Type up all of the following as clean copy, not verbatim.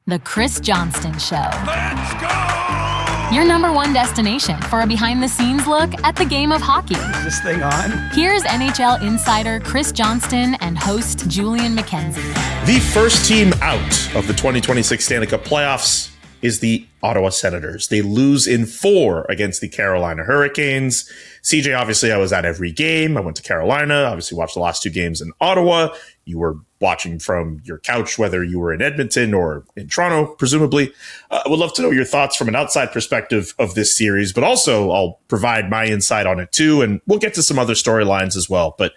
The Chris Johnston Show. Let's go! Your number one destination for a behind-the-scenes look at the game of hockey. Is this thing on? Here's NHL insider Chris Johnston and host Julian McKenzie. The first team out of the 2026 Stanley Cup playoffs is the Ottawa Senators. They lose in 4 against the Carolina Hurricanes. CJ, obviously, I was at every game. I went to Carolina, obviously watched the last 2 games in Ottawa. You were watching from your couch, whether you were in Edmonton or in Toronto, presumably. I would love to know your thoughts from an outside perspective of this series, but also I'll provide my insight on it too, and we'll get to some other storylines as well. But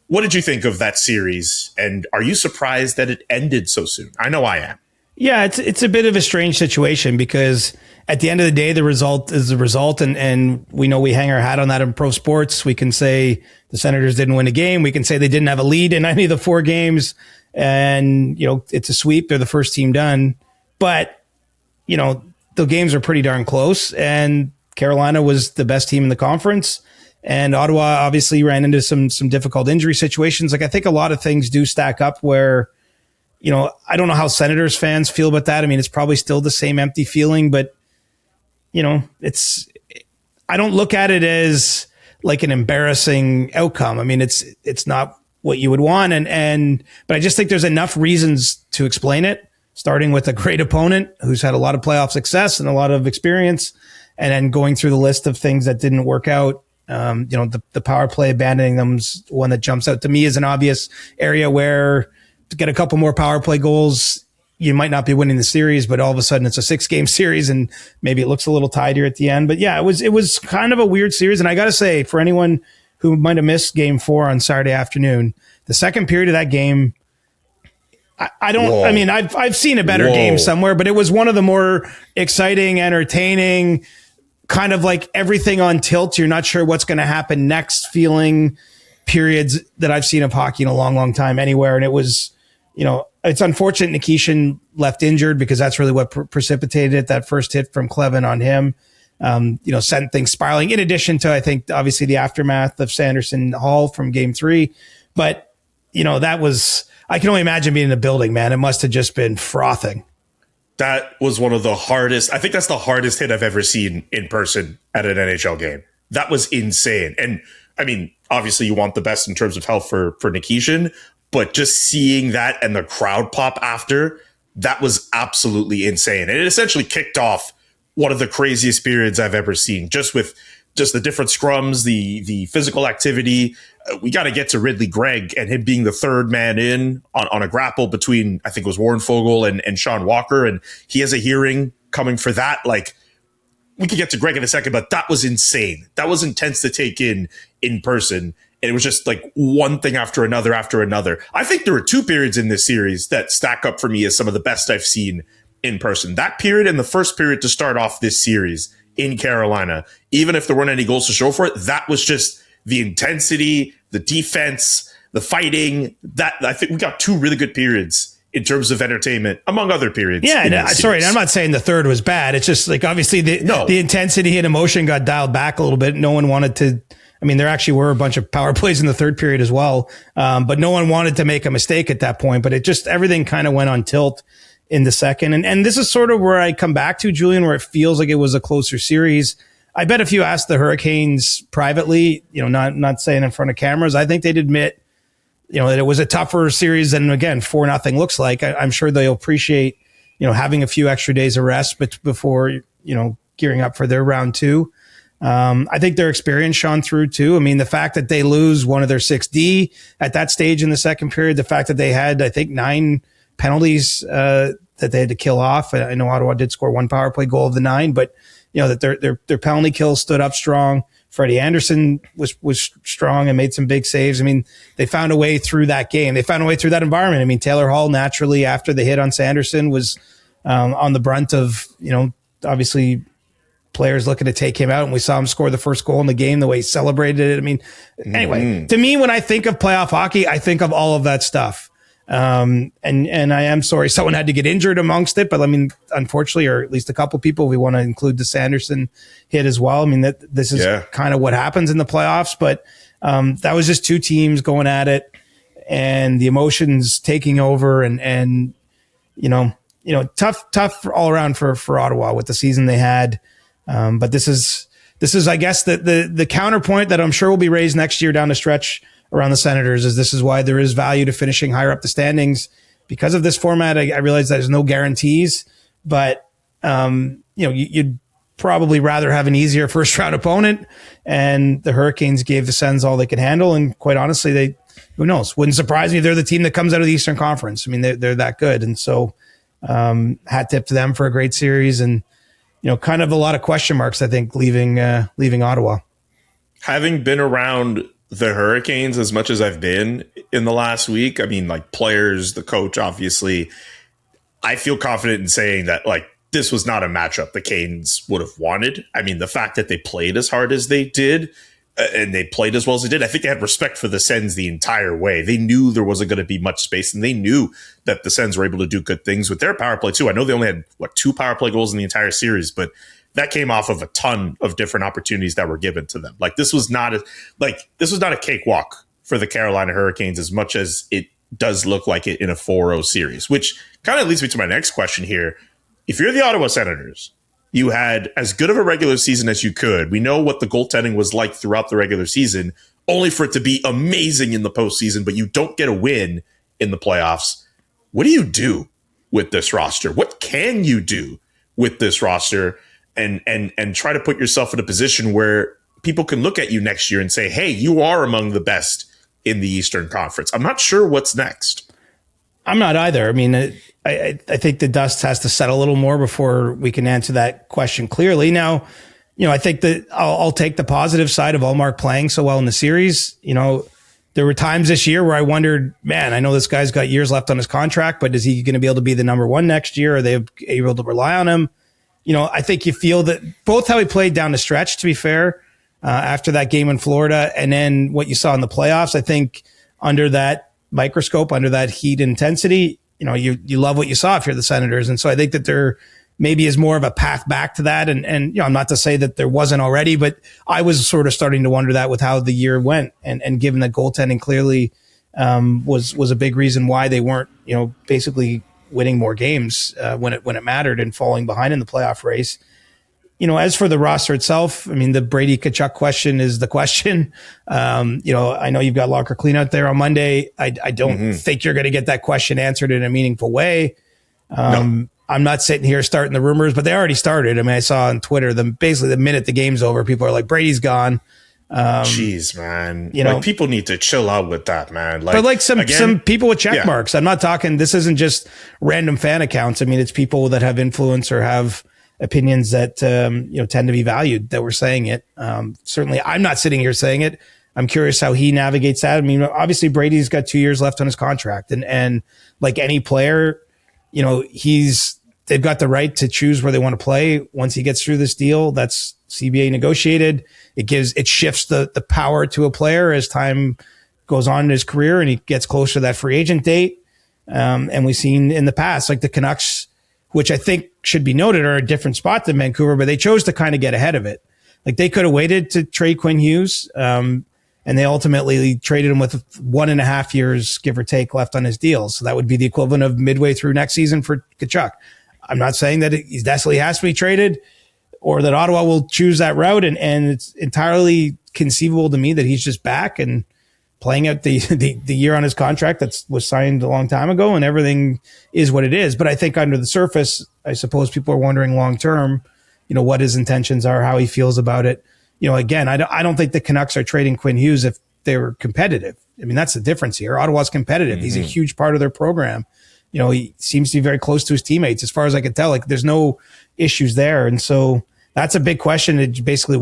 what did you think of that series, and are you surprised that it ended so soon? I know I am. Yeah, it's a bit of a strange situation because at the end of the day, the result is the result. And we know we hang our hat on that in pro sports. We can say the Senators didn't win a game. We can say they didn't have a lead in any of the 4 games. And, it's a sweep. They're the first team done. But, the games are pretty darn close. And Carolina was the best team in the conference. And Ottawa obviously ran into some difficult injury situations. Like, I think a lot of things do stack up where, I don't know how Senators fans feel about that. I mean, it's probably still the same empty feeling, but I don't look at it as like an embarrassing outcome. I mean, it's not what you would want. But I just think there's enough reasons to explain it, starting with a great opponent who's had a lot of playoff success and a lot of experience, and then going through the list of things that didn't work out. The power play, abandoning them is one that jumps out to me as an obvious area where to get a couple more power play goals, you might not be winning the series, but all of a sudden it's a 6-game series and maybe it looks a little tidier at the end. But yeah, it was kind of a weird series. And I got to say, for anyone who might have missed game 4 on Saturday afternoon, the second period of that game, I've seen a better game somewhere, but it was one of the more exciting, entertaining, kind of like everything on tilt. You're not sure what's going to happen next feeling periods that I've seen of hockey in a long, long time anywhere. And it was, it's unfortunate Nikishin left injured because that's really what precipitated it. That first hit from Clevin on him, sent things spiraling, in addition to, I think, obviously the aftermath of Sanderson Hall from game 3. But, that was, I can only imagine being in the building, man. It must have just been frothing. That was one of the hardest. I think that's the hardest hit I've ever seen in person at an NHL game. That was insane. And I mean, obviously you want the best in terms of health for Nikishin, but just seeing that and the crowd pop after, that was absolutely insane. And it essentially kicked off one of the craziest periods I've ever seen, just with just the different scrums, the physical activity. We got to get to Ridley Greig and him being the third man in on a grapple between, I think it was Warren Fogle and Sean Walker. And he has a hearing coming for that. Like, we could get to Greig in a second, but that was insane. That was intense to take in person. And it was just like one thing after another after another. I think there were 2 periods in this series that stack up for me as some of the best I've seen in person. That period and the first period to start off this series in Carolina, even if there weren't any goals to show for it, that was just the intensity, the defense, the fighting. That, I think we got 2 really good periods in terms of entertainment, among other periods. Yeah, and I'm not saying the third was bad. It's just like, obviously the intensity and emotion got dialed back a little bit. No one wanted to, there actually were a bunch of power plays in the third period as well. But no one wanted to make a mistake at that point. But it just, everything kind of went on tilt in the second. And this is sort of where I come back to, Julian, where it feels like it was a closer series. I bet if you asked the Hurricanes privately, not saying in front of cameras, I think they'd admit, that it was a tougher series than, again, 4-0 looks like. I'm sure they'll appreciate, having a few extra days of rest before, gearing up for their round 2. I think their experience shone through too. The fact that they lose one of their 6D at that stage in the second period, the fact that they had, I think, 9 penalties that they had to kill off. I know Ottawa did score 1 power play goal of the 9, but that their penalty kills stood up strong. Freddie Anderson was strong and made some big saves. They found a way through that game. They found a way through that environment. Taylor Hall naturally, after the hit on Sanderson, was on the brunt of, obviously players looking to take him out, and we saw him score the first goal in the game, the way he celebrated it. Anyway, to me, when I think of playoff hockey, I think of all of that stuff. And I am sorry someone had to get injured amongst it, but unfortunately, or at least a couple people, we want to include the Sanderson hit as well. This is kind of what happens in the playoffs, but that was just 2 teams going at it and the emotions taking over, and tough all around for Ottawa with the season they had. But this is, I guess, the counterpoint that I'm sure will be raised next year down the stretch around the Senators is this is why there is value to finishing higher up the standings because of this format. I realize there's no guarantees, but you'd probably rather have an easier first round opponent, and the Hurricanes gave the Sens all they could handle. And quite honestly, who knows? Wouldn't surprise me if they're the team that comes out of the Eastern Conference. I mean, they're that good. And so, hat tip to them for a great series, and, kind of a lot of question marks, I think, leaving Ottawa. Having been around the Hurricanes as much as I've been in the last week, I mean, like players, the coach, obviously, I feel confident in saying that, like, this was not a matchup the Canes would have wanted. I mean, the fact that they played as hard as they did and they played as well as they did, I think they had respect for the Sens the entire way. They knew there wasn't going to be much space, and they knew that the Sens were able to do good things with their power play too. I know they only had 2 power play goals in the entire series, but that came off of a ton of different opportunities that were given to them. Like this was not a cakewalk for the Carolina Hurricanes as much as it does look like it in a 4-0 series, which kind of leads me to my next question here. If you're the Ottawa Senators, you had as good of a regular season as you could. We know what the goaltending was like throughout the regular season, only for it to be amazing in the postseason, but you don't get a win in the playoffs. What do you do with this roster? What can you do with this roster and try to put yourself in a position where people can look at you next year and say, hey, you are among the best in the Eastern Conference? I'm not sure what's next. I'm not either. I mean, I think the dust has to settle a little more before we can answer that question clearly. Now, I think that I'll take the positive side of Ullmark playing so well in the series. There were times this year where I wondered, man, I know this guy's got years left on his contract, but is he going to be able to be the number one next year? Are they able to rely on him? I think you feel that both how he played down the stretch, to be fair, after that game in Florida, and then what you saw in the playoffs, I think under that microscope, under that heat intensity, you love what you saw if you're the Senators. And so I think that there maybe is more of a path back to that. And not to say that there wasn't already, but I was sort of starting to wonder that with how the year went. And given that goaltending clearly was a big reason why they weren't, basically winning more games when it mattered and falling behind in the playoff race. As for the roster itself, I mean, the Brady Tkachuk question is the question. I know you've got locker clean out there on Monday. I don't think you're going to get that question answered in a meaningful way. No. I'm not sitting here starting the rumors, but they already started. I mean, I saw on Twitter, basically the minute the game's over, people are like, Brady's gone. Jeez, man. People need to chill out with that, man. But some people with check marks. I'm not talking, this isn't just random fan accounts. I mean, it's people that have influence or have opinions that, tend to be valued that were saying it. Certainly I'm not sitting here saying it. I'm curious how he navigates that. I mean, obviously Brady's got 2 years left on his contract, and like any player, they've got the right to choose where they want to play. Once he gets through this deal, that's CBA negotiated. It shifts the power to a player as time goes on in his career and he gets closer to that free agent date. And we've seen in the past, like the Canucks, which I think should be noted, are a different spot than Vancouver, but they chose to kind of get ahead of it. Like they could have waited to trade Quinn Hughes, and they ultimately traded him with 1.5 years, give or take, left on his deal. So that would be the equivalent of midway through next season for Tkachuk. I'm not saying that he necessarily has to be traded or that Ottawa will choose that route, and it's entirely conceivable to me that he's just back and playing out the year on his contract that was signed a long time ago, and everything is what it is. But I think under the surface, I suppose people are wondering long term, what his intentions are, how he feels about it. Again, I don't think the Canucks are trading Quinn Hughes if they were competitive. I mean, that's the difference here. Ottawa's competitive. Mm-hmm. He's a huge part of their program. He seems to be very close to his teammates, as far as I can tell. Like, there's no issues there. And so that's a big question. It's basically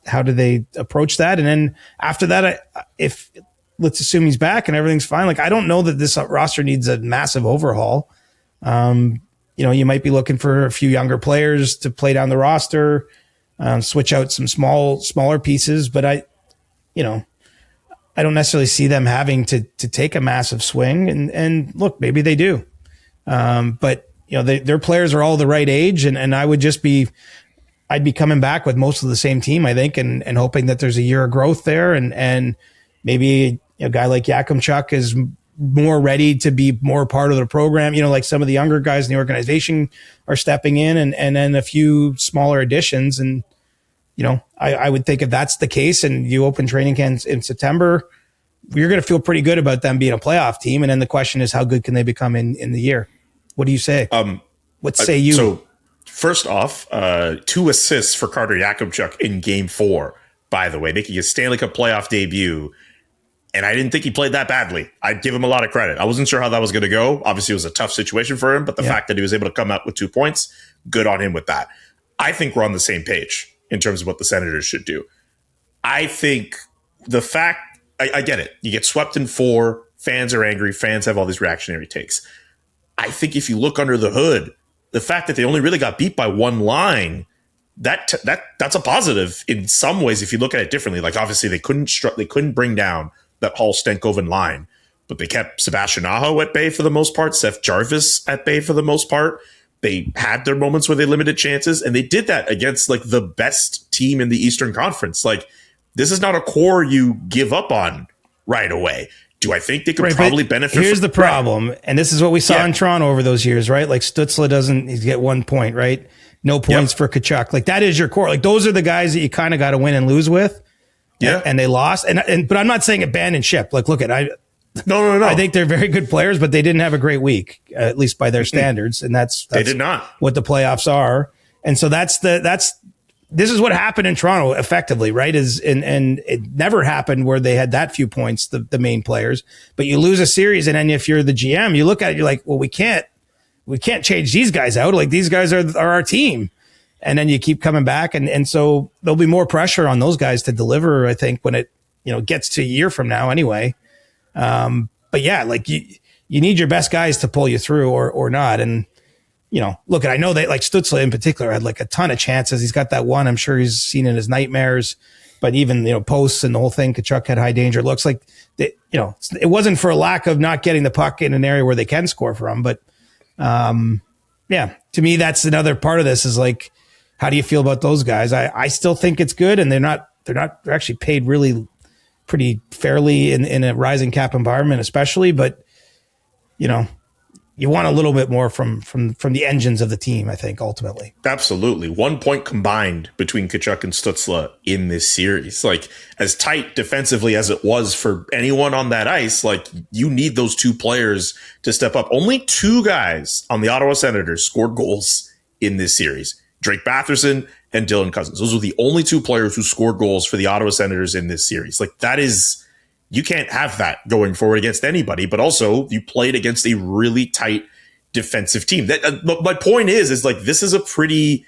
how do they approach that? And then after that, if let's assume he's back and everything's fine, like, I don't know that this roster needs a massive overhaul. You might be looking for a few younger players to play down the roster, switch out some smaller pieces, but I don't necessarily see them having to take a massive swing, and look, maybe they do. But their players are all the right age, and I'd be coming back with most of the same team, I think, and hoping that there's a year of growth there, and maybe a guy like Yakimchuk is more ready to be more part of the program. Like some of the younger guys in the organization are stepping in, and then a few smaller additions. And, I would think if that's the case and you open training camps in September, you're going to feel pretty good about them being a playoff team. And then the question is, how good can they become in the year? What do you say? What say you? So first off, 2 assists for Carter Yakubchuk in Game 4, by the way, making his Stanley Cup playoff debut. And I didn't think he played that badly. I'd give him a lot of credit. I wasn't sure how that was going to go. Obviously, it was a tough situation for him, but the fact that he was able to come out with 2 points, good on him with that. I think we're on the same page in terms of what the Senators should do. I think the fact, I get it. You get swept in 4, fans are angry, fans have all these reactionary takes. I think if you look under the hood, the fact that they only really got beat by 1 line, that's a positive in some ways if you look at it differently. Like obviously they couldn't bring down that Hall Stankoven line, but they kept Sebastian Aho at bay for the most part, Seth Jarvis at bay for the most part. They had their moments where they limited chances, and they did that against like the best team in the Eastern Conference. Like this is not a core you give up on right away. Do I think they could probably benefit? Here's the problem, and this is what we saw in Toronto over those years, right? Like Stützle he's get 1 point, right? No points for Tkachuk. Like that is your core. Like those are the guys that you kind of got to win and lose with. Yeah. And they lost. But I'm not saying abandon ship. Like, look No. I think they're very good players, but they didn't have a great week, at least by their standards. And that's they did not what the playoffs are. And so this is what happened in Toronto effectively, right? And it never happened where they had that few points, the main players, but you lose a series. And then if you're the GM, you look at it, you're like, well, we can't change these guys out. Like these guys are our team. And then you keep coming back. And so there'll be more pressure on those guys to deliver, I think, when it, gets to a year from now anyway. But yeah, like you need your best guys to pull you through or not. And, look, I know that like Stützle in particular had like a ton of chances. He's got that one I'm sure he's seen in his nightmares, but even, posts and the whole thing, Tkachuk had high danger. It looks like, it wasn't for a lack of not getting the puck in an area where they can score from. But, yeah, to me, that's another part of this is like, how do you feel about those guys? I still think it's good, and they're actually paid really pretty fairly in a rising cap environment, especially. But you want a little bit more from the engines of the team, I think, ultimately. Absolutely. 1 point combined between Tkachuk and Stützle in this series. Like as tight defensively as it was for anyone on that ice, like you need those 2 players to step up. Only 2 guys on the Ottawa Senators scored goals in this series. Drake Batherson and Dylan Cousins. Those were the only 2 players who scored goals for the Ottawa Senators in this series. Like that is, you can't have that going forward against anybody, but also you played against a really tight defensive team. That my point is like, this is a pretty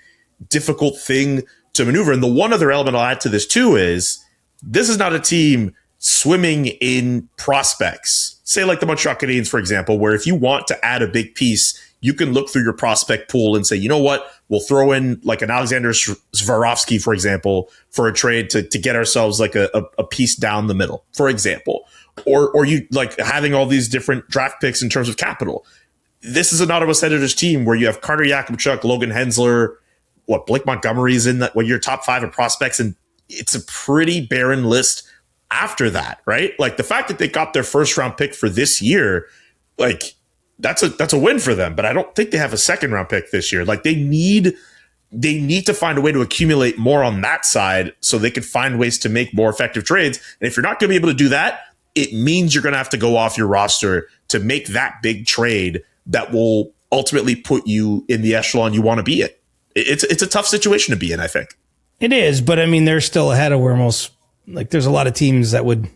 difficult thing to maneuver. And the one other element I'll add to this too is this is not a team swimming in prospects. Say like the Montreal Canadiens, for example, where if you want to add a big piece, you can look through your prospect pool and say, you know what, we'll throw in like an Alexander Swarovski, for example, for a trade to get ourselves like a piece down the middle, for example, or you like having all these different draft picks in terms of capital. This is an Ottawa Senators team where you have Carter Yakubchuk, Logan Hensler, Blake Montgomery's in that, your top 5 of prospects. And it's a pretty barren list after that, right? Like the fact that they got their first round pick for this year, like, that's a win for them, but I don't think they have a second round pick this year. Like they need to find a way to accumulate more on that side so they can find ways to make more effective trades. And if you're not going to be able to do that, it means you're going to have to go off your roster to make that big trade that will ultimately put you in the echelon you want to be in. It's a tough situation to be in, I think. It is, but I mean, they're still ahead of where most, like there's a lot of teams that would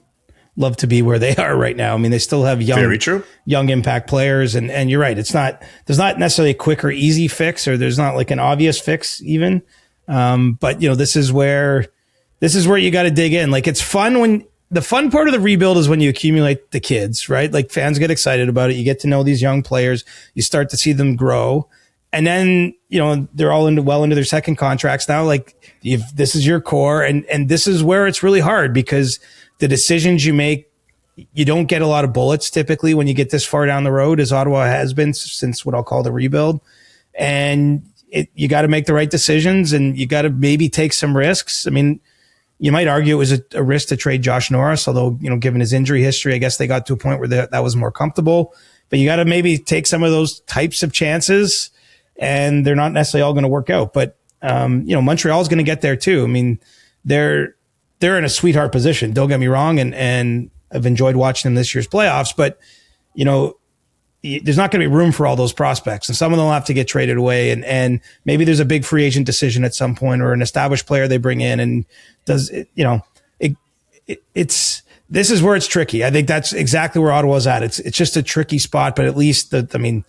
love to be where they are right now. I mean, they still have young impact players. And you're right. There's not necessarily a quick or easy fix, or there's not like an obvious fix even. But this is where you got to dig in. Like it's fun when the fun part of the rebuild is when you accumulate the kids, right? Like fans get excited about it. You get to know these young players. You start to see them grow. And then, they're all into their second contracts now. Like this is your core. And this is where it's really hard because the decisions you make, you don't get a lot of bullets typically when you get this far down the road, as Ottawa has been since what I'll call the rebuild. And you got to make the right decisions, and you got to maybe take some risks. I mean, You might argue it was a risk to trade Josh Norris, although, given his injury history, I guess they got to a point where that was more comfortable. But you got to maybe take some of those types of chances, and they're not necessarily all going to work out. But, Montreal's going to get there too. I mean, they're in a sweetheart position. Don't get me wrong. And I've enjoyed watching them this year's playoffs, but, there's not going to be room for all those prospects, and some of them will have to get traded away. And maybe there's a big free agent decision at some point, or an established player they bring in, and this is where it's tricky. I think that's exactly where Ottawa's at. It's just a tricky spot, but at least the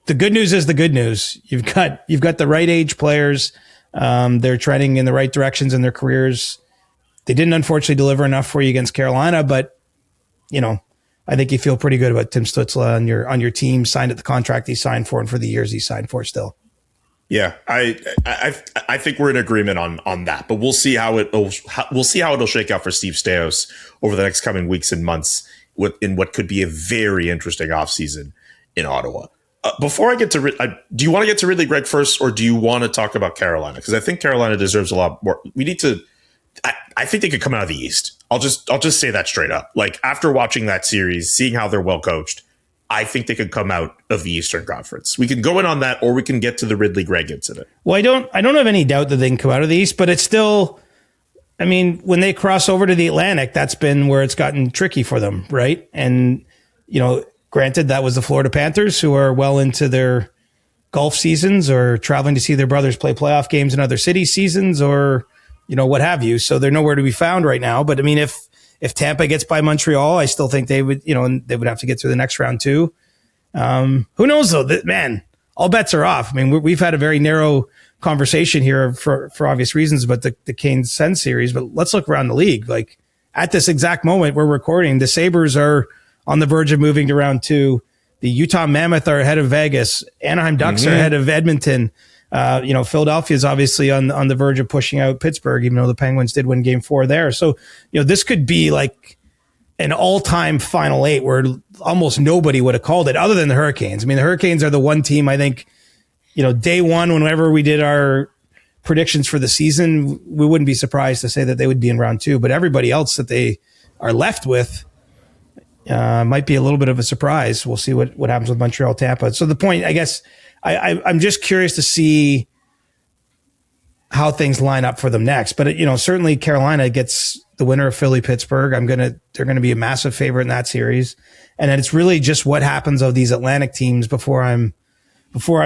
good news is the good news. You've got the right age players. They're trending in the right directions in their careers. They didn't unfortunately deliver enough for you against Carolina, but I think you feel pretty good about Tim Stützle on your team, signed at the contract he signed for and for the years he signed for still. Yeah, I think we're in agreement on that, but we'll see how it'll shake out for Steve Staios over the next coming weeks and months in what could be a very interesting offseason in Ottawa. Before I get to, do you want to get to Ridley Greig first, or do you want to talk about Carolina? Because I think Carolina deserves a lot more. We need to. I think they could come out of the East. I'll just say that straight up. Like, after watching that series, seeing how they're well coached, I think they could come out of the Eastern Conference. We can go in on that, or we can get to the Ridley Greig incident. Well, I don't have any doubt that they can come out of the East, but it's still, I mean, when they cross over to the Atlantic, that's been where it's gotten tricky for them, right? And, granted, that was the Florida Panthers, who are well into their golf seasons or traveling to see their brothers play playoff games in other cities seasons, or, what have you. So they're nowhere to be found right now. But I mean, if Tampa gets by Montreal, I still think they would, and they would have to get through the next round too. Who knows though? Man, all bets are off. I mean, we've had a very narrow conversation here for obvious reasons about the Canes-Sens series, but let's look around the league. Like, at this exact moment we're recording, the Sabres are on the verge of moving to round 2. The Utah Mammoth are ahead of Vegas. Anaheim Ducks are ahead of Edmonton. Philadelphia is obviously on the verge of pushing out Pittsburgh, even though the Penguins did win game 4 there. So, this could be like an all-time Final 8 where almost nobody would have called it other than the Hurricanes. I mean, the Hurricanes are the one team, I think, day one, whenever we did our predictions for the season, we wouldn't be surprised to say that they would be in round 2. But everybody else that they are left with might be a little bit of a surprise. We'll see what happens with Montreal, Tampa. So the point, I guess, I'm just curious to see how things line up for them next. But, certainly Carolina gets the winner of Philly, Pittsburgh. They're going to be a massive favorite in that series. And then it's really just what happens of these Atlantic teams before I'm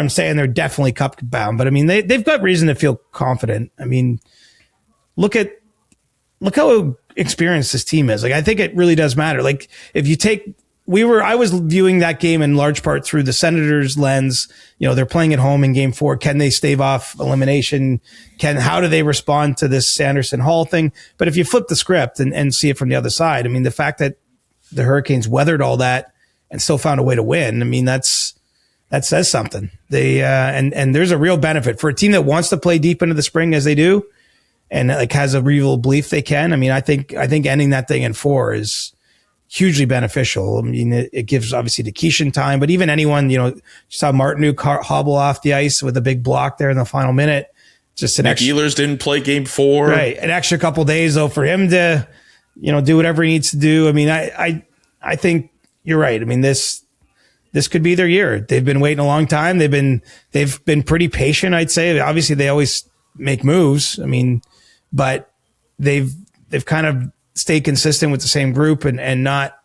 saying they're definitely cup bound. But I mean, they've got reason to feel confident. I mean, look how experienced this team is. Like, I think it really does matter. Like, if you take, I was viewing that game in large part through the Senators lens. They're playing at home in game 4. Can they stave off elimination? How do they respond to this Sanderson Hall thing? But if you flip the script and see it from the other side, I mean, the fact that the Hurricanes weathered all that and still found a way to win, I mean, that says something. They, and there's a real benefit for a team that wants to play deep into the spring as they do, and like has a real belief they can. I mean, I think ending that thing in 4 is hugely beneficial. I mean, it gives obviously Tkachuk time, but even anyone, you saw Martinook hobble off the ice with a big block there in the final minute. Just an extra, Ehlers didn't play game 4. Right. An extra couple days though for him to, do whatever he needs to do. I mean, I think you're right. I mean, this could be their year. They've been waiting a long time. They've been pretty patient, I'd say. Obviously they always make moves. I mean, but they've kind of stayed consistent with the same group and not,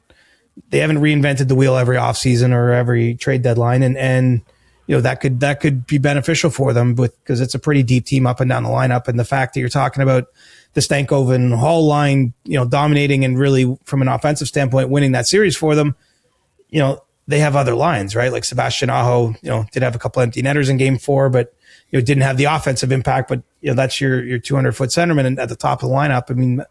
they haven't reinvented the wheel every offseason or every trade deadline. And that could be beneficial for them because it's a pretty deep team up and down the lineup. And the fact that you're talking about the Stankoven and Hall line, dominating and really from an offensive standpoint, winning that series for them, they have other lines, right? Like Sebastian Aho, did have a couple empty netters in game 4, but didn't have the offensive impact, but that's your 200-foot centerman at the top of the lineup. I mean,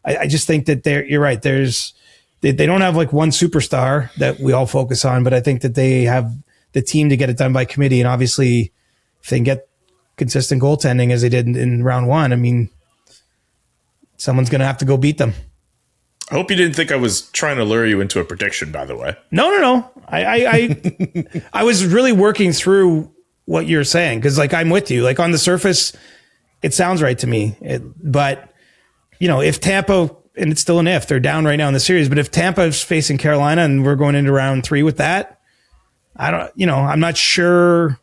I just think that you're right. They don't have like one superstar that we all focus on, but I think that they have the team to get it done by committee. And obviously if they can get consistent goaltending as they did in round 1, I mean, someone's going to have to go beat them. I hope you didn't think I was trying to lure you into a prediction, by the way. No. I was really working through what you're saying. Cause like, I'm with you, like on the surface, it sounds right to me, but if Tampa, and it's still an if, they're down right now in the series, but if Tampa is facing Carolina and we're going into round 3 with that, I'm not sure,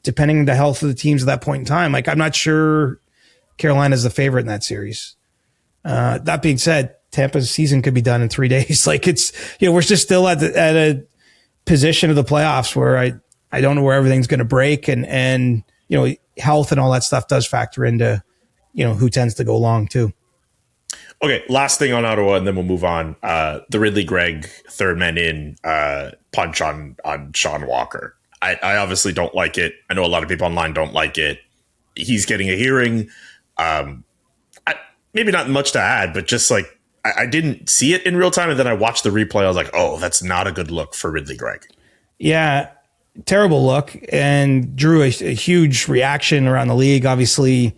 depending on the health of the teams at that point in time, like I'm not sure Carolina's the favorite in that series. That being said, Tampa's season could be done in 3 days. Like it's, we're just still at a position of the playoffs where I don't know where everything's going to break, and health and all that stuff does factor into who tends to go long too. Okay, last thing on Ottawa, and then we'll move on. The Ridley Greig third man in punch on Sean Walker. I obviously don't like it. I know a lot of people online don't like it. He's getting a hearing. Maybe not much to add, but just like I didn't see it in real time, and then I watched the replay. I was like, oh, that's not a good look for Ridley Greig. Yeah, terrible look, and drew a huge reaction around the league. Obviously,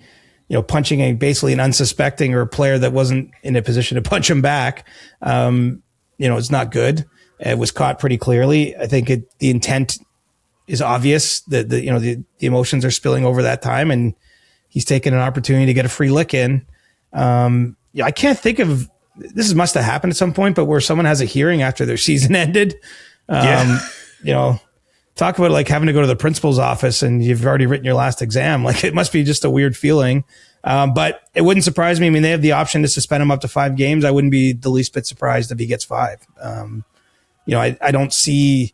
punching basically an unsuspecting or a player that wasn't in a position to punch him back. It's not good. It was caught pretty clearly. I think the intent is obvious that the emotions are spilling over that time, and he's taken an opportunity to get a free lick in. I can't think of, this must have happened at some point, but where someone has a hearing after their season ended. Talk about like having to go to the principal's office and you've already written your last exam. Like it must be just a weird feeling. But it wouldn't surprise me. I mean, they have the option to suspend him up to 5 games. I wouldn't be the least bit surprised if he gets 5. I don't see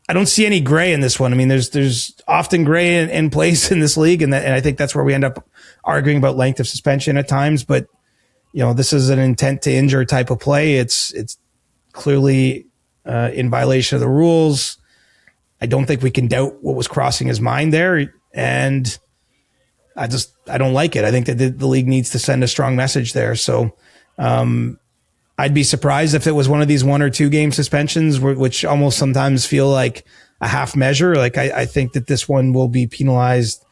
any gray in this one. I mean, there's often gray in place in this league. And I think that's where we end up arguing about length of suspension at times. But, this is an intent to injure type of play. It's clearly in violation of the rules. I don't think we can doubt what was crossing his mind there. And I don't like it. I think that the league needs to send a strong message there. So I'd be surprised if it was one of these 1 or 2 game suspensions, which almost sometimes feel like a half measure. Like I think that this one will be penalized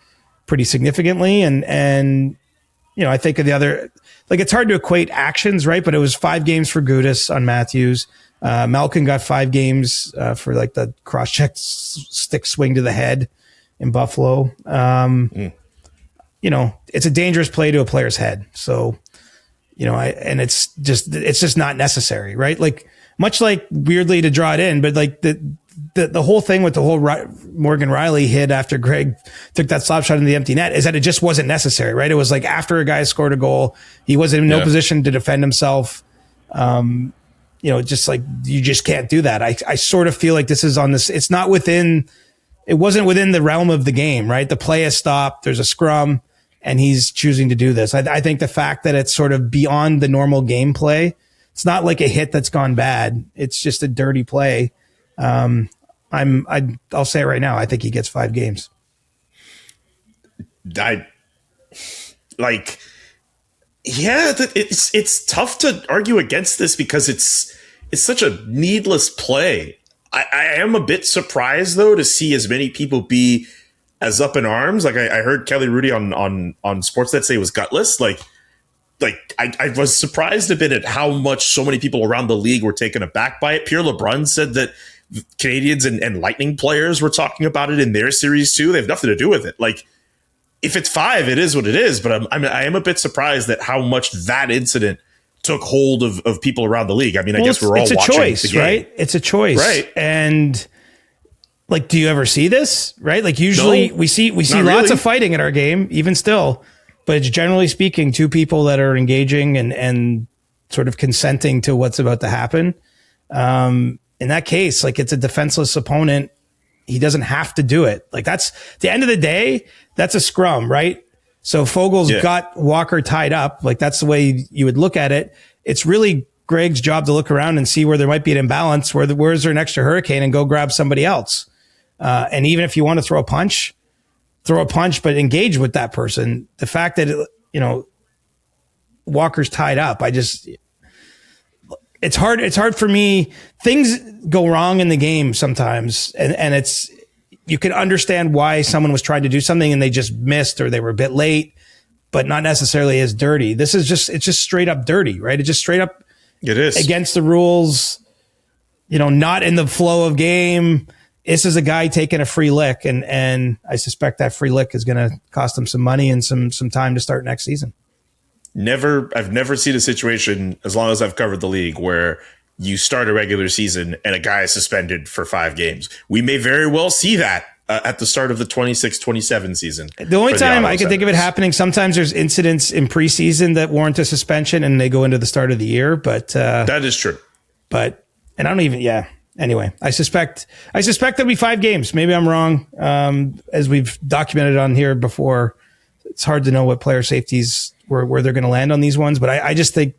pretty significantly. And I think of the other, like it's hard to equate actions, right? But it was 5 games for Gudas on Matthews. Malkin got 5 games for like the cross-check stick swing to the head in Buffalo. It's a dangerous play to a player's head. So, and it's just not necessary, right? Like much like weirdly to draw it in, but like the whole thing with the whole Morgan Riley hit after Greig took that slap shot in the empty net is that it just wasn't necessary, right? It was like after a guy scored a goal, he was in no position to defend himself. Just like you just can't do that. I sort of feel like this is on this. It wasn't within the realm of the game, right? The play has stopped. There's a scrum and he's choosing to do this. I think the fact that it's sort of beyond the normal gameplay, it's not like a hit that's gone bad. It's just a dirty play. I'll say it right now. I think he gets 5 games. It's tough to argue against this because it's such a needless play. I am a bit surprised though to see as many people be as up in arms. Like I heard Kelly Rudy on Sportsnet say it was gutless. I was surprised a bit at how much so many people around the league were taken aback by it. Pierre LeBrun said that Canadians and Lightning players were talking about it in their series too. They have nothing to do with it. Like if it's 5, it is what it is. But I am a bit surprised at how much that incident took hold of people around the league. I mean, I guess we're all watching choice, the game. Right? It's a choice. Right. And like, do you ever see this? Right? Like usually we see lots of fighting in our game, even still, but it's generally speaking 2 people that are engaging and sort of consenting to what's about to happen. In that case, like it's a defenseless opponent. He doesn't have to do it. Like that's the end of the day. That's a scrum, right? So Fogel's got Walker tied up. Like that's the way you would look at it. It's really Greig's job to look around and see where there might be an imbalance, where's there an extra hurricane, and go grab somebody else. And even if you want to throw a punch, but engage with that person. The fact that, Walker's tied up, it's hard for me. Things go wrong in the game sometimes. And you can understand why someone was trying to do something and they just missed, or they were a bit late, but not necessarily as dirty. It's just straight up dirty, right? It just straight up, it is against the rules, not in the flow of game. This is a guy taking a free lick, and I suspect that free lick is going to cost him some money and some time to start next season. I've never seen a situation, as long as I've covered the league, where you start a regular season and a guy is suspended for 5 games. We may very well see that at the start of the 26-27 season. The only time I can think of it happening, sometimes there's incidents in preseason that warrant a suspension and they go into the start of the year. But that is true. But, and I don't even, yeah. Anyway, I suspect there'll be 5 games. Maybe I'm wrong. As we've documented on here before, it's hard to know what player safeties where they're going to land on these ones. But I just think,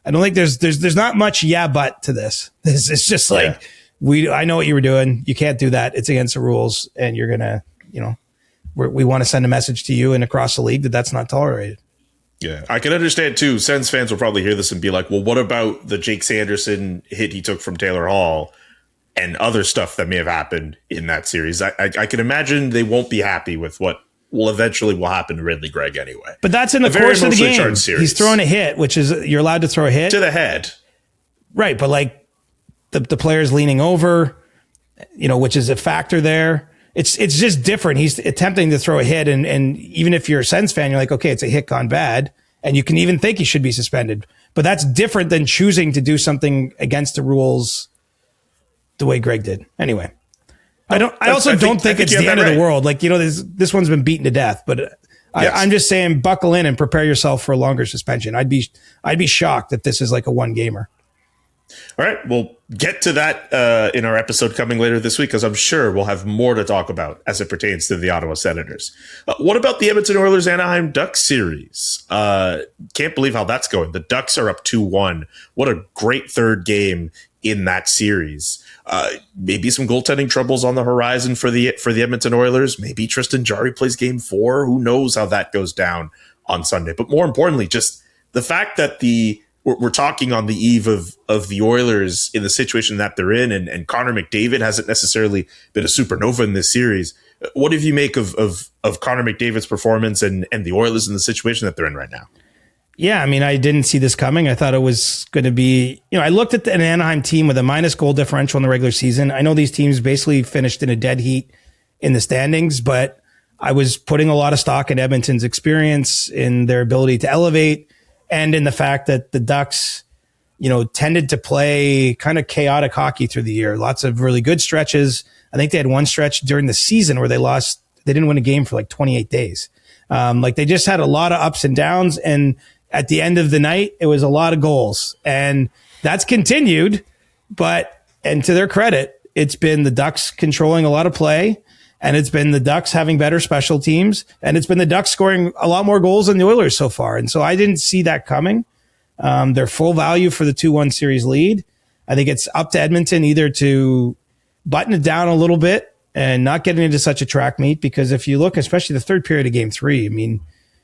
I don't think there's not much but to this. It's just like, I know what you were doing. You can't do that. It's against the rules. And you're going to, we want to send a message to you and across the league that that's not tolerated. Yeah, I can understand too. Sens fans will probably hear this and be like, well, what about the Jake Sanderson hit he took from Taylor Hall and other stuff that may have happened in that series? I can imagine they won't be happy with what will eventually happen to Ridley Greig anyway. But that's in the course of the game. He's throwing a hit, which is, you're allowed to throw a hit. To the head. Right, but like the player's leaning over, which is a factor there. It's just different. He's attempting to throw a hit, and even if you're a Sens fan, you're like, okay, it's a hit gone bad, and you can even think he should be suspended. But that's different than choosing to do something against the rules the way Greig did. Anyway, I also don't think it's the end of the world. Like, this one's been beaten to death, but I'm just saying, buckle in and prepare yourself for a longer suspension. I'd be shocked if this is like a 1-gamer. All right, we'll get to that in our episode coming later this week, because I'm sure we'll have more to talk about as it pertains to the Ottawa Senators. What about the Edmonton Oilers Anaheim Ducks series? Can't believe how that's going. The Ducks are up 2-1. What a great third game in that series. Maybe some goaltending troubles on the horizon for the Edmonton Oilers. Maybe Tristan Jarry plays game 4. Who knows how that goes down on Sunday? But more importantly, just the fact that we're talking on the eve of the Oilers in the situation that they're in, and Connor McDavid hasn't necessarily been a supernova in this series. What do you make of Connor McDavid's performance and the Oilers in the situation that they're in right now? Yeah, I mean, I didn't see this coming. I thought it was going to be, I looked at an Anaheim team with a minus goal differential in the regular season. I know these teams basically finished in a dead heat in the standings, but I was putting a lot of stock in Edmonton's experience, in their ability to elevate, and in the fact that the Ducks, tended to play kind of chaotic hockey through the year. Lots of really good stretches. I think they had one stretch during the season where they didn't win a game for like 28 days. They just had a lot of ups and downs. And at the end of the night, it was a lot of goals. And that's continued. And to their credit, it's been the Ducks controlling a lot of play. And it's been the Ducks having better special teams. And it's been the Ducks scoring a lot more goals than the Oilers so far. And so I didn't see that coming. They're full value for the 2-1 series lead. I think it's up to Edmonton either to button it down a little bit and not getting into such a track meet. Because if you look, especially the third period of game 3, I mean,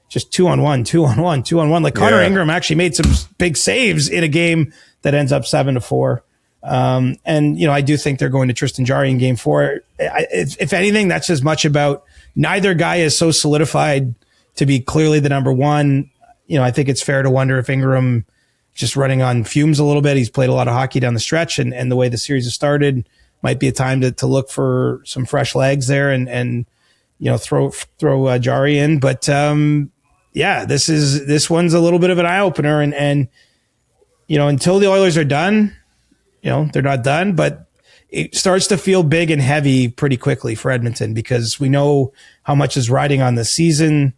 just 2-on-1, 2-on-1, 2-on-1. Like Connor Ingram actually made some big saves in a game that ends up 7-4. I do think they're going to Tristan Jarry in game 4. If anything, that's as much about neither guy is so solidified to be clearly the number one. I think it's fair to wonder if Ingram just running on fumes a little bit. He's played a lot of hockey down the stretch, and the way the series has started might be a time to look for some fresh legs there and throw Jarry in. But this one's a little bit of an eye opener, and until the Oilers are done, they're not done, but it starts to feel big and heavy pretty quickly for Edmonton, because we know how much is riding on the season.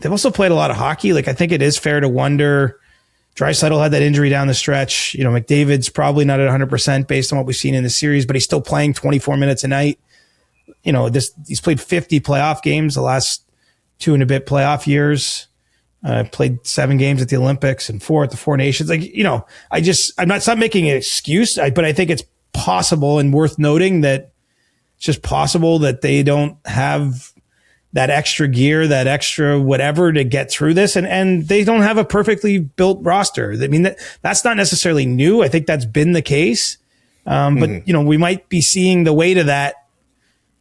They've also played a lot of hockey. Like, I think it is fair to wonder, Draisaitl had that injury down the stretch. McDavid's probably not at 100% based on what we've seen in the series, but he's still playing 24 minutes a night. He's played 50 playoff games the last 2 and a bit playoff years. Played 7 games at the Olympics and 4 at the Four Nations. I'm not making an excuse, but I think it's possible and worth noting that it's just possible that they don't have that extra gear, that extra whatever to get through this. And they don't have a perfectly built roster. I mean, that's not necessarily new. I think that's been the case. But we might be seeing the weight of that.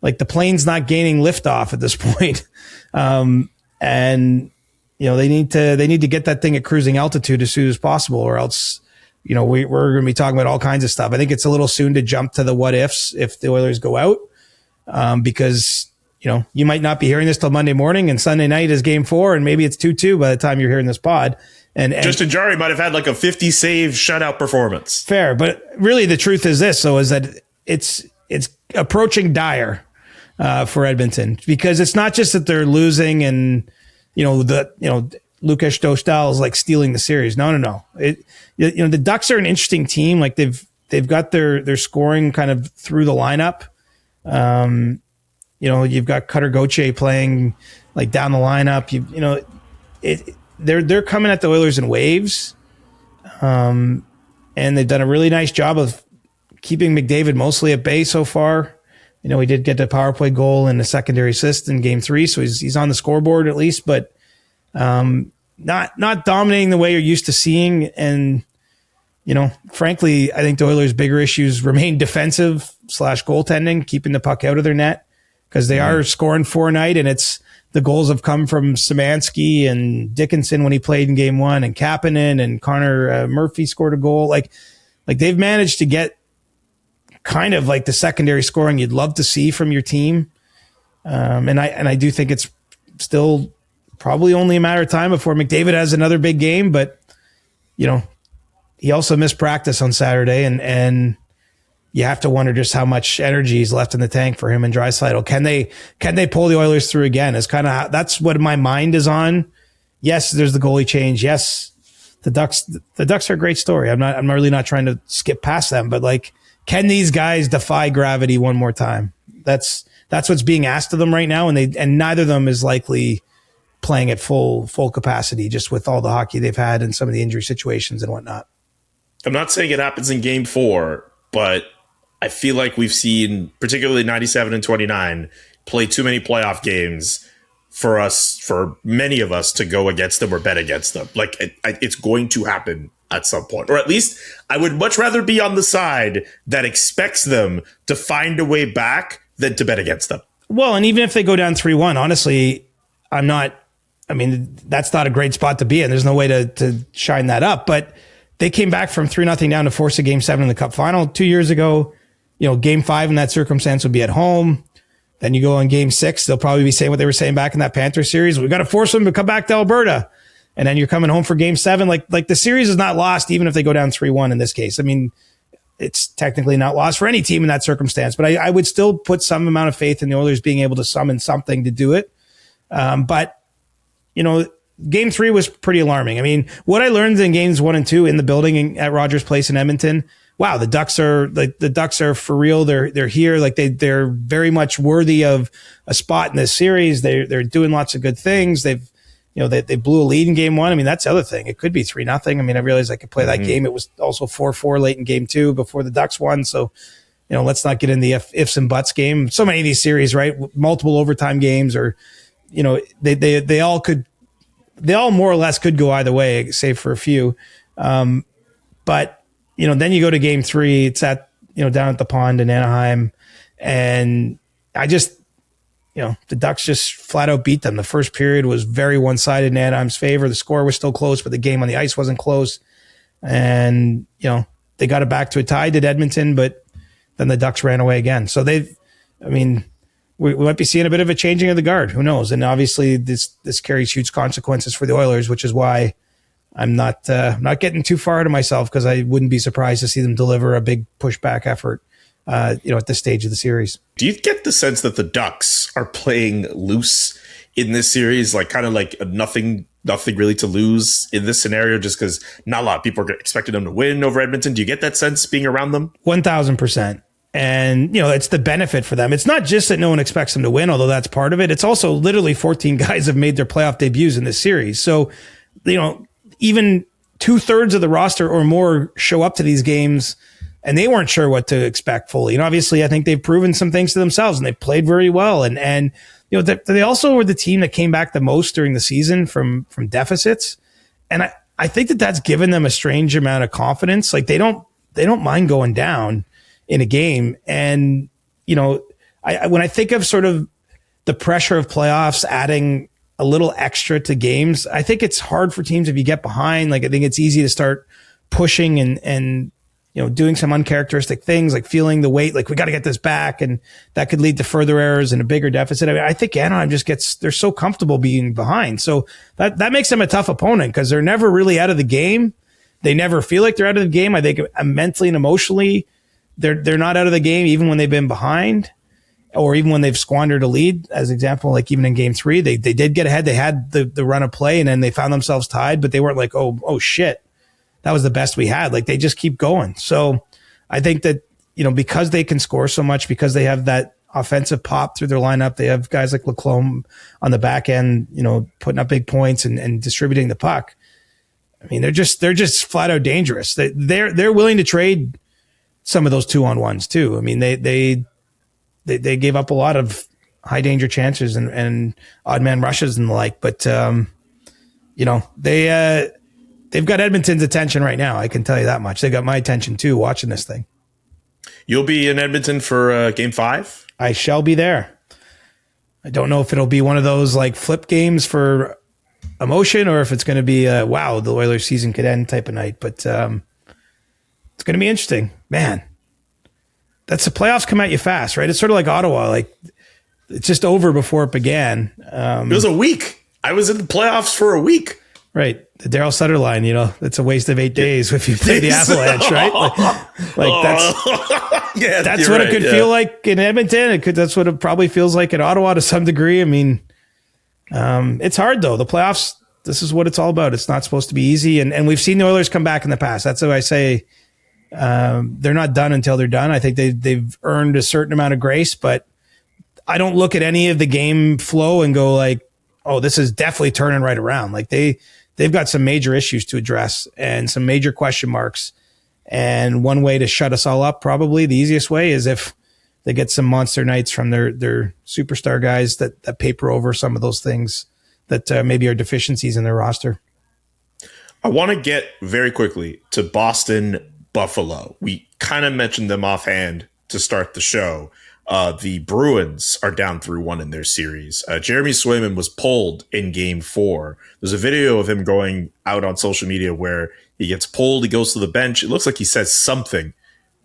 Like, the plane's not gaining liftoff at this point. They need to get that thing at cruising altitude as soon as possible, or else, we're going to be talking about all kinds of stuff. I think it's a little soon to jump to the what ifs if the Oilers go out, because you might not be hearing this till Monday morning, and Sunday night is game 4, and maybe it's 2-2 by the time you're hearing this pod. And Justin Jarry might have had like a 50 save shutout performance. Fair, but really the truth is this, though, is that it's approaching dire for Edmonton, because it's not just that they're losing and Lucas Dostal is like stealing the series. No. The Ducks are an interesting team. Like they've got their scoring kind of through the lineup. You've got Cutter Gauthier playing like down the lineup. They're coming at the Oilers in waves. And they've done a really nice job of keeping McDavid mostly at bay so far. He did get the power play goal and a secondary assist in game 3. So he's on the scoreboard at least, but not dominating the way you're used to seeing. And, frankly, I think the Oilers' bigger issues remain defensive / goaltending, keeping the puck out of their net, because they are scoring 4 a night, and the goals have come from Szymanski and Dickinson when he played in game 1, and Kapanen, and Connor Murphy scored a goal. Like they've managed to get kind of like the secondary scoring you'd love to see from your team. And I do think it's still probably only a matter of time before McDavid has another big game, but he also missed practice on Saturday, and you have to wonder just how much energy is left in the tank for him and Draisaitl. Can they pull the Oilers through again? That's what my mind is on. Yes, there's the goalie change. Yes, the Ducks are a great story. I'm really not trying to skip past them, but like, can these guys defy gravity one more time? That's what's being asked of them right now, and neither of them is likely playing at full capacity, just with all the hockey they've had and some of the injury situations and whatnot. I'm not saying it happens in game 4, but I feel like we've seen, particularly 97 and 29, play too many playoff games for many of us to go against them or bet against them. Like it's going to happen at some point, or at least I would much rather be on the side that expects them to find a way back than to bet against them. Well, and even if they go down 3-1, honestly, that's not a great spot to be in. There's no way to shine that up, but they came back from 3-0 down to force a game 7 in the Cup final 2 years ago. Game 5 in that circumstance would be at home. Then you go on game 6, they'll probably be saying what they were saying back in that Panthers series. We've got to force them to come back to Alberta. And then you're coming home for game 7. Like the series is not lost, even if they go down 3-1 in this case. I mean, it's technically not lost for any team in that circumstance, but I would still put some amount of faith in the Oilers being able to summon something to do it. But game 3 was pretty alarming. I mean, what I learned in games 1 and 2 in the building at Rogers Place in Edmonton, wow, the Ducks are for real. They're here. Like they're very much worthy of a spot in this series. They're doing lots of good things. They blew a lead in game 1. I mean, that's the other thing. It could be 3-0. I mean, I realized I could play that game. It was also 4-4 late in game 2 before the Ducks won. So, let's not get in the ifs and buts game. So many of these series, right? Multiple overtime games, or, they all more or less could go either way, save for a few. But, then you go to game 3, it's at, down at the pond in Anaheim. And I just, the Ducks just flat out beat them. The first period was very one-sided in Anaheim's favor. The score was still close, but the game on the ice wasn't close. And, they got it back to a tie, did Edmonton, but then the Ducks ran away again. So we might be seeing a bit of a changing of the guard. Who knows? And obviously this carries huge consequences for the Oilers, which is why I'm not getting too far to myself, because I wouldn't be surprised to see them deliver a big pushback effort, at this stage of the series. Do you get the sense that the Ducks are playing loose in this series, like kind of like nothing really to lose in this scenario, just because not a lot of people are expecting them to win over Edmonton? Do you get that sense being around them? 1,000%. And, it's the benefit for them. It's not just that no one expects them to win, although that's part of it. It's also literally 14 guys have made their playoff debuts in this series. So, even 2/3 of the roster or more show up to these games and they weren't sure what to expect fully. And obviously I think they've proven some things to themselves and they've played very well. And they also were the team that came back the most during the season from deficits. And I think that's given them a strange amount of confidence. Like they don't mind going down in a game. And, when I think of sort of the pressure of playoffs, adding a little extra to games, I think it's hard for teams if you get behind. Like I think it's easy to start pushing and doing some uncharacteristic things, like feeling the weight, like we got to get this back. And that could lead to further errors and a bigger deficit. I mean, I think Anaheim they're so comfortable being behind. So that makes them a tough opponent because they're never really out of the game. They never feel like they're out of the game. I think mentally and emotionally, they're not out of the game, even when they've been behind or even when they've squandered a lead. As example, like even in game 3, they did get ahead. They had the run of play and then they found themselves tied, but they weren't like, oh shit, that was the best we had. Like they just keep going. So I think that, because they can score so much, because they have that offensive pop through their lineup, they have guys like Leclerc on the back end, putting up big points and distributing the puck. I mean, they're just flat out dangerous. They're willing to trade some of those 2-on-1s too. I mean, they gave up a lot of high danger chances and odd man rushes and the like, but they've got Edmonton's attention right now. I can tell you that much. They got my attention too, watching this thing. You'll be in Edmonton for game 5? I shall be there. I don't know if it'll be one of those like flip games for emotion or if it's going to be wow, the Oilers season could end type of night, but it's going to be interesting, man. That's the playoffs come at you fast, right? It's sort of like Ottawa, like it's just over before it began. It was a week. I was in the playoffs for a week. Right. The Darryl Sutter line, it's a waste of 8 days if you play the Avalanche, right? That's what it could feel like in Edmonton. That's what it probably feels like in Ottawa to some degree. I mean, it's hard though. The playoffs, this is what it's all about. It's not supposed to be easy. And we've seen the Oilers come back in the past. That's why I say they're not done until they're done. I think they've earned a certain amount of grace, but I don't look at any of the game flow and go like, oh, this is definitely turning right around. Like they've got some major issues to address and some major question marks. And one way to shut us all up, probably the easiest way, is if they get some monster nights from their superstar guys that paper over some of those things that maybe are deficiencies in their roster. I want to get very quickly to Boston, Buffalo. We kind of mentioned them offhand to start the show. The Bruins are down 3-1 in their series. Jeremy Swayman was pulled in game 4. There's a video of him going out on social media where he gets pulled. He goes to the bench. It looks like he says something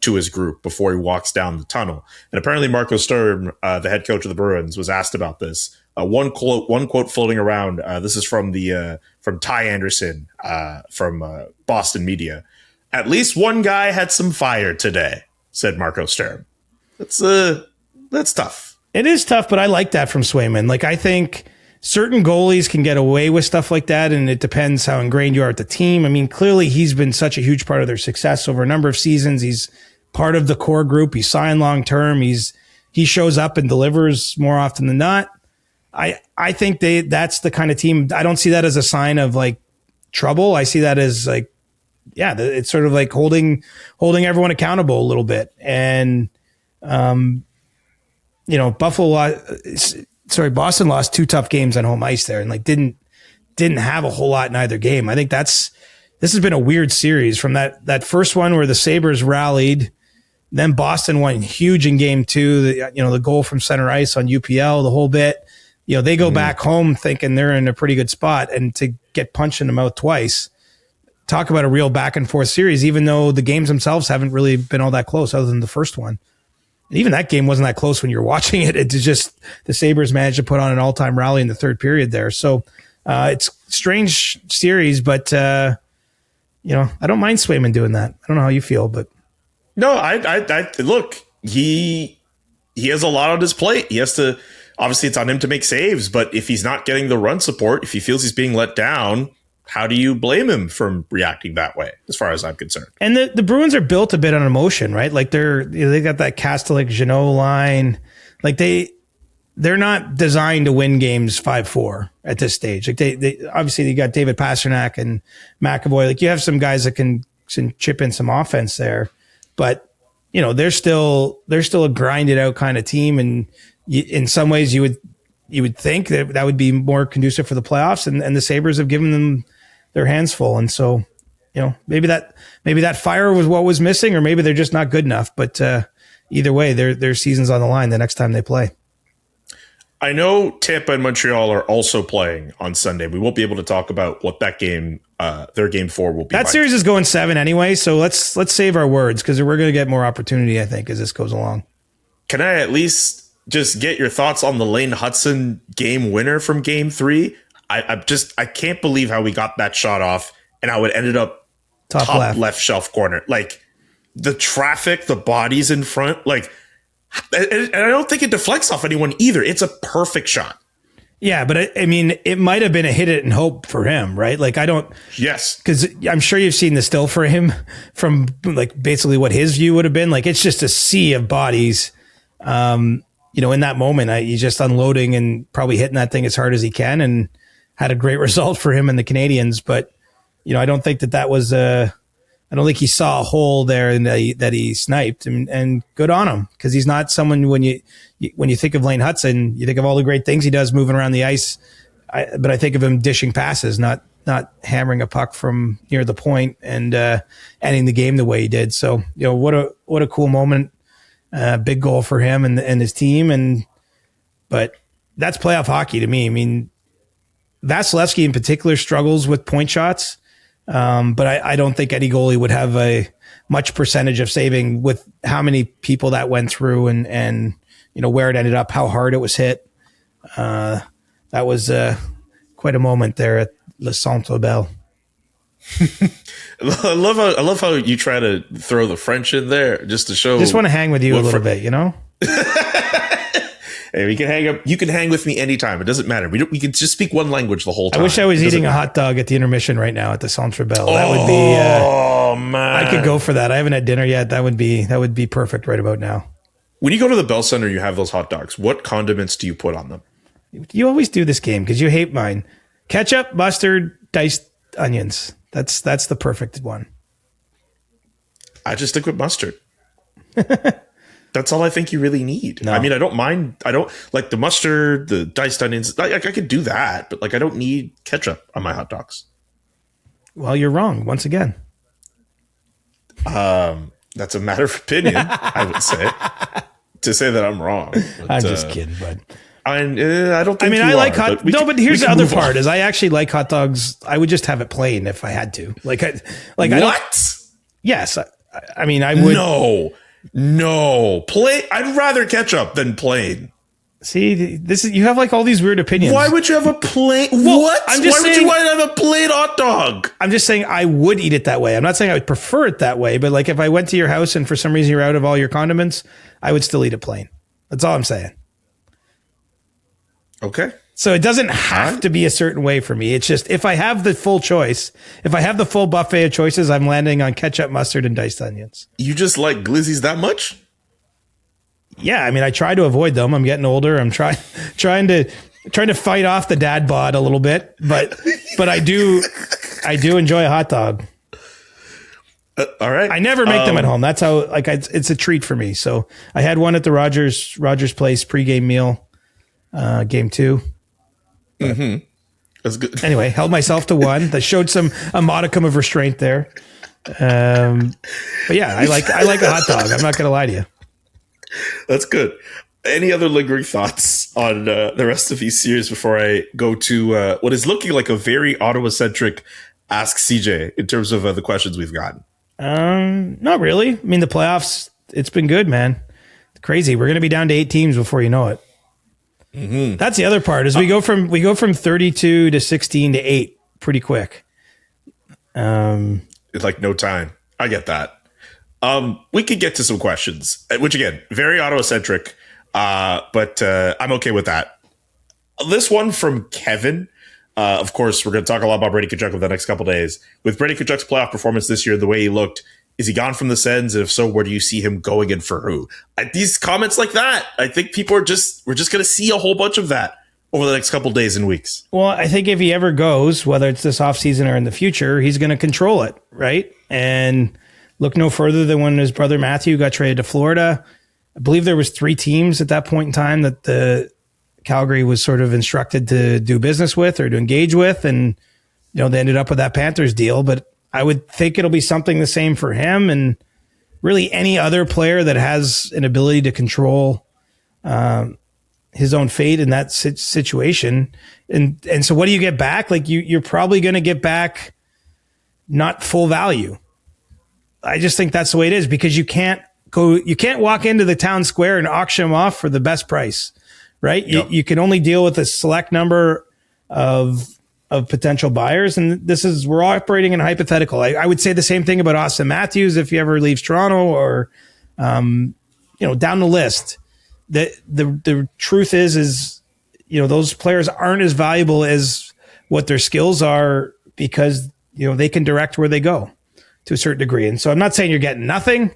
to his group before he walks down the tunnel. And apparently Marco Sturm, the head coach of the Bruins, was asked about this. One quote floating around. This is from Ty Anderson from Boston media. At least one guy had some fire today, said Marco Sturm. That's tough. It is tough, but I like that from Swayman. Like, I think certain goalies can get away with stuff like that, and it depends how ingrained you are at the team. I mean, clearly he's been such a huge part of their success over a number of seasons. He's part of the core group. He's signed long-term. He shows up and delivers more often than not. I think that's the kind of team. I don't see that as a sign of like trouble. I see that as like, yeah, it's sort of like holding everyone accountable a little bit. And, Boston lost 2 tough games on home ice there and like didn't have a whole lot in either game. I think this has been a weird series from that first one where the Sabres rallied. Then Boston won huge in game 2. The goal from center ice on UPL, the whole bit. They go back home thinking they're in a pretty good spot, and to get punched in the mouth twice. Talk about a real back and forth series, even though the games themselves haven't really been all that close other than the first one. Even that game wasn't that close when you're watching it. It's just the Sabres managed to put on an all-time rally in the third period there. So it's a strange series, but I don't mind Swayman doing that. I don't know how you feel, but no, I look, he has a lot on his plate. He has to, obviously it's on him to make saves, but if he's not getting the run support, if he feels he's being let down, how do you blame him from reacting that way, as far as I'm concerned? And the Bruins are built a bit on emotion, right? Like they got that Kastelik Jeannot line. Like they're not designed to win games 5-4 at this stage. Like they obviously they got David Pastrnak and McAvoy. Like you have some guys that can chip in some offense there, but they're still a grinded out kind of team. And in some ways you would think that would be more conducive for the playoffs, and the Sabres have given them their hands full. And so, maybe that fire was what was missing, or maybe they're just not good enough. But either way, their season's on the line the next time they play. I know Tampa and Montreal are also playing on Sunday. We won't be able to talk about what that game their game 4 will be. That series is going 7 anyway, so let's save our words because we're going to get more opportunity, I think, as this goes along. Can I at least just get your thoughts on the Lane Hudson game winner from game 3? I can't believe how we got that shot off and how it ended up top left shelf corner. Like the traffic, the bodies in front, like, and I don't think it deflects off anyone either. It's a perfect shot. Yeah, but I mean, it might have been a hit it and hope for him, right? Like I don't. Yes, because I'm sure you've seen the still for him from like basically what his view would have been. Like it's just a sea of bodies. In that moment, he's just unloading and probably hitting that thing as hard as he can, and had a great result for him and the Canadians. But I don't think that was I don't think he saw a hole there and that he sniped, and good on him, because he's not someone when you think of Lane Hudson, you think of all the great things he does moving around the ice. But I think of him dishing passes, not hammering a puck from near the point and ending the game the way he did. So what a cool moment. Big goal for him and his team. But that's playoff hockey to me. I mean, Vasilevsky in particular struggles with point shots. But I don't think any goalie would have a much percentage of saving with how many people that went through and where it ended up, how hard it was hit. That was quite a moment there at Le Centre Bell. I love how you try to throw the French in there just to show. Just want to hang with you a little bit, Hey, we can hang up. You can hang with me anytime. It doesn't matter. We can just speak one language the whole time. I wish I was eating a hot dog at the intermission right now at the Centre Bell. That would be. Oh man, I could go for that. I haven't had dinner yet. That would be perfect right about now. When you go to the Bell Center, you have those hot dogs. What condiments do you put on them? You always do this game because you hate mine. Ketchup, mustard, diced onions. That's the perfect one. I just stick with mustard. That's all I think you really need. No. I mean, I don't mind. I don't like the mustard, the diced onions. I could do that, but I don't need ketchup on my hot dogs. Well, you're wrong once again. That's a matter of opinion, I would say. To say that I'm wrong. But, I'm just kidding, bud. I don't think I mean, I like hot. But here's the other part: is I actually like hot dogs. I would just have it plain if I had to. What? Yes, I mean I would. No, plain. I'd rather ketchup than plain. See, this is you have all these weird opinions. Why would you have a plain? Well, what? Why would you want to have a plain hot dog? I'm just saying I would eat it that way. I'm not saying I would prefer it that way, but if I went to your house and for some reason you're out of all your condiments, I would still eat it plain. That's all I'm saying. Okay. So it doesn't have to be a certain way for me. It's just if I have the full choice, if I have the full buffet of choices, I'm landing on ketchup, mustard, and diced onions. You just like glizzies that much? Yeah, I mean, I try to avoid them. I'm getting older. I'm trying to fight off the dad bod a little bit, but I do enjoy a hot dog. All right. I never make them at home. That's how it's a treat for me. So I had one at the Rogers Place pregame meal, game 2. Mm-hmm. That's good. Anyway, held myself to one. That showed a modicum of restraint there. But yeah, I like a hot dog. I'm not going to lie to you. That's good. Any other lingering thoughts on the rest of these series before I go to what is looking like a very Ottawa-centric Ask CJ in terms of the questions we've gotten? Not really. I mean, the playoffs, it's been good, man. It's crazy. We're going to be down to 8 teams before you know it. Mm-hmm. That's the other part is we go from 32 to 16 to 8 pretty quick. It's like no time. I get that. We could get to some questions, which again, very Ottawa-centric, but I'm okay with that. This one from Kevin. Of course, we're going to talk a lot about Brady Tkachuk over the next couple days. With Brady Tkachuk's playoff performance this year, the way he looked, is he gone from the Sens? And if so, where do you see him going and for who? These comments like that, I think we're just going to see a whole bunch of that over the next couple days and weeks. Well, I think if he ever goes, whether it's this offseason or in the future, he's going to control it, right? And look no further than when his brother Matthew got traded to Florida. I believe there was 3 teams at that point in time that the Calgary was sort of instructed to do business with or to engage with. And, they ended up with that Panthers deal. But I would think it'll be something the same for him and really any other player that has an ability to control his own fate in that situation. And so what do you get back? You're probably going to get back not full value. I just think that's the way it is, because you can't walk into the town square and auction them off for the best price, right? Yep. You can only deal with a select number of potential buyers. And we're operating in a hypothetical. I would say the same thing about Austin Matthews if he ever leaves Toronto, or, down the list. The truth is, those players aren't as valuable as what their skills are, because, they can direct where they go to a certain degree. And so I'm not saying you're getting nothing,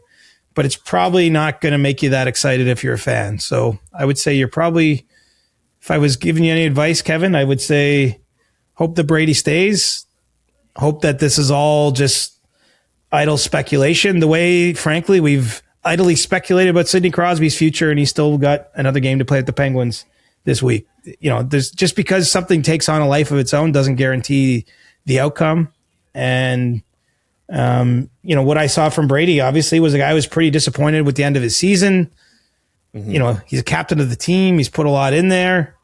but it's probably not going to make you that excited if you're a fan. So I would say you're probably, if I was giving you any advice, Kevin, I would say, hope that Brady stays. Hope that this is all just idle speculation. The way, frankly, we've idly speculated about Sidney Crosby's future, and he's still got another game to play at the Penguins this week. There's just because something takes on a life of its own doesn't guarantee the outcome. And, what I saw from Brady, obviously, was a guy who was pretty disappointed with the end of his season. Mm-hmm. He's a captain of the team. He's put a lot in there.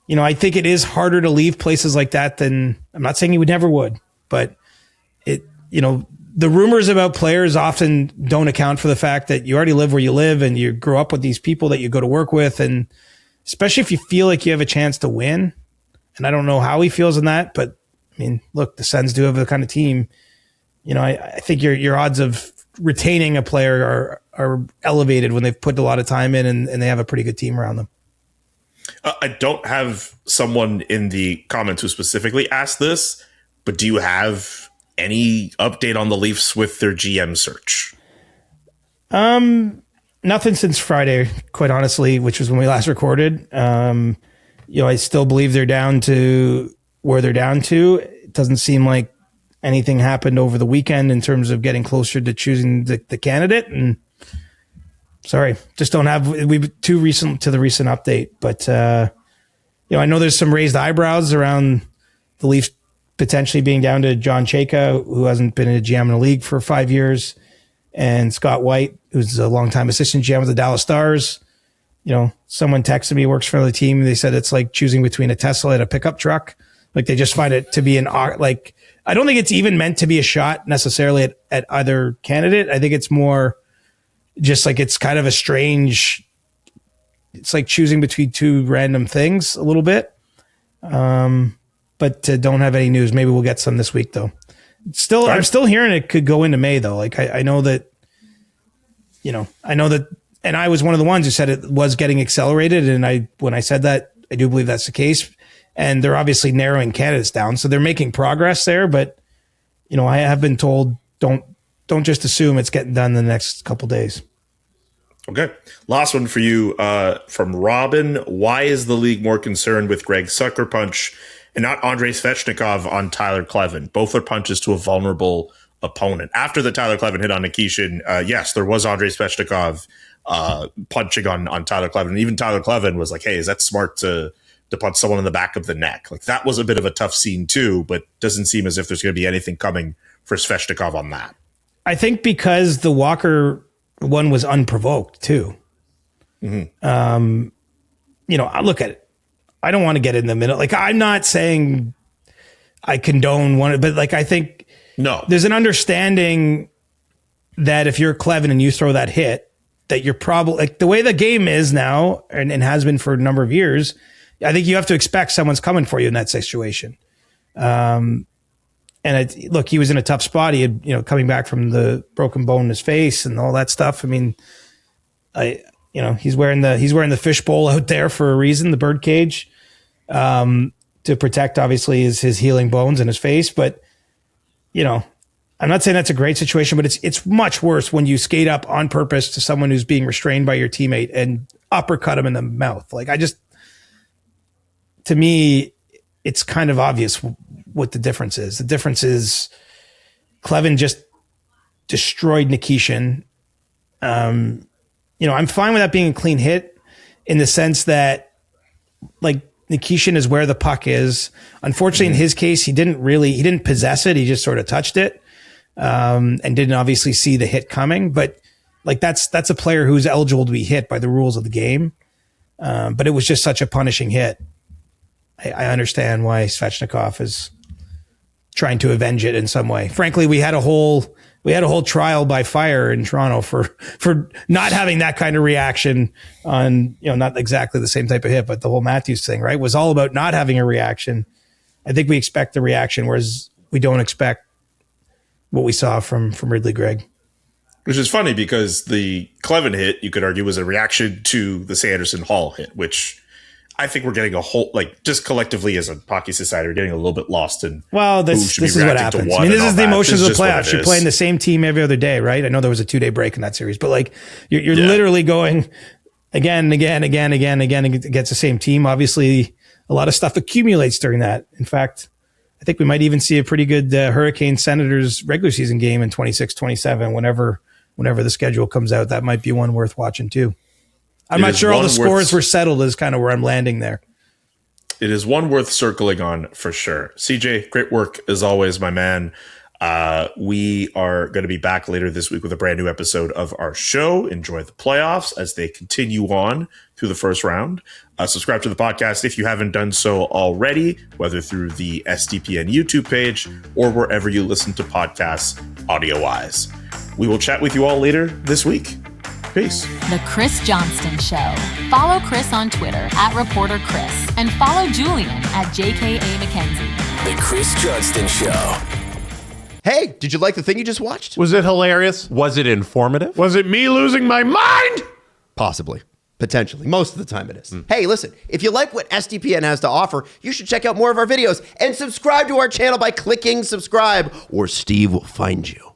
I think it is harder to leave places like that than, I'm not saying he never would, but the rumors about players often don't account for the fact that you already live where you live and you grow up with these people that you go to work with. And especially if you feel like you have a chance to win. And I don't know how he feels in that, but I mean, look, the Sens do have the kind of team, I think your odds of retaining a player are elevated when they've put a lot of time in and they have a pretty good team around them. I don't have someone in the comments who specifically asked this, but do you have any update on the Leafs with their GM search? Nothing since Friday, quite honestly, which was when we last recorded. I still believe they're down to where they're down to. It doesn't seem like anything happened over the weekend in terms of getting closer to choosing the candidate. And sorry, just don't have, we've too recent to the recent update, but, I know there's some raised eyebrows around the Leafs potentially being down to John Chayka, who hasn't been a GM in the league for 5 years, and Scott White, who's a longtime assistant GM with the Dallas Stars. Someone texted me, works for the team. They said it's like choosing between a Tesla and a pickup truck. Like, they just find it to be I don't think it's even meant to be a shot necessarily at either candidate. I think it's more just like, it's kind of a strange, it's like choosing between two random things a little bit. But don't have any news. Maybe we'll get some this week though. I'm still hearing it could go into May though. Like I know that, and I was one of the ones who said it was getting accelerated. And when I said that, I do believe that's the case. And they're obviously narrowing candidates down. So they're making progress there. But, I have been told, don't just assume it's getting done in the next couple days. Okay. Last one for you from Robin. Why is the league more concerned with Greig's sucker punch and not Andrei Svechnikov on Tyler Kleven? Both are punches to a vulnerable opponent. After the Tyler Kleven hit on Nikishin, yes, there was Andrei Svechnikov punching on Tyler Kleven. And even Tyler Kleven was like, hey, is that smart to punch someone in the back of the neck? Like, that was a bit of a tough scene too, but doesn't seem as if there's going to be anything coming for Svechnikov on that. I think because the Walker one was unprovoked too. Mm-hmm. I look at it. I don't want to get in the middle. Like, I'm not saying I condone one, but like, I think there's an understanding that if you're Kleven and you throw that hit, that you're probably, like, the way the game is now and has been for a number of years, I think you have to expect someone's coming for you in that situation. And look, he was in a tough spot. He had, coming back from the broken bone in his face and all that stuff. I mean, he's wearing the fishbowl out there for a reason, the bird cage, to protect obviously his healing bones in his face. But, I'm not saying that's a great situation, but it's much worse when you skate up on purpose to someone who's being restrained by your teammate and uppercut him in the mouth. Like, to me, it's kind of obvious what the difference is. The difference is Kleven just destroyed Nikishin. I'm fine with that being a clean hit in the sense that, like, Nikishin is where the puck is. Unfortunately, in his case, he didn't possess it. He just sort of touched it, and didn't obviously see the hit coming. But like, that's a player who's eligible to be hit by the rules of the game. But it was just such a punishing hit. I understand why Svechnikov is trying to avenge it in some way. Frankly, we had a whole trial by fire in Toronto for not having that kind of reaction on, not exactly the same type of hit, but the whole Matthews thing, right, was all about not having a reaction. I think we expect the reaction, whereas we don't expect what we saw from Ridley Greig. Which is funny because the Cleven hit, you could argue, was a reaction to the Sanderson Hall hit, which I think we're getting a whole, just collectively as a hockey society, we're getting a little bit lost in. Well, this is what happens. I mean, this is the emotions of the playoffs. You're playing the same team every other day, right? I know there was a 2-day break in that series, but you're literally going again against the same team. Obviously, a lot of stuff accumulates during that. In fact, I think we might even see a pretty good Hurricane Senators regular season game in 26-27 whenever the schedule comes out. That might be one worth watching too. I'm not sure all the scores were settled is kind of where I'm landing there. It is one worth circling on for sure. CJ, great work as always, my man. We are going to be back later this week with a brand new episode of our show. Enjoy the playoffs as they continue on through the first round. Subscribe to the podcast if you haven't done so already, whether through the SDPN YouTube page or wherever you listen to podcasts audio-wise. We will chat with you all later this week. Peace. The Chris Johnston Show. Follow Chris on Twitter @ReporterChris and follow Julian @JKA McKenzie. The Chris Johnston Show. Hey, did you like the thing you just watched? Was it hilarious? Was it informative? Was it me losing my mind? Possibly. Potentially. Most of the time it is. Hey, listen, if you like what SDPN has to offer, you should check out more of our videos and subscribe to our channel by clicking subscribe, or Steve will find you.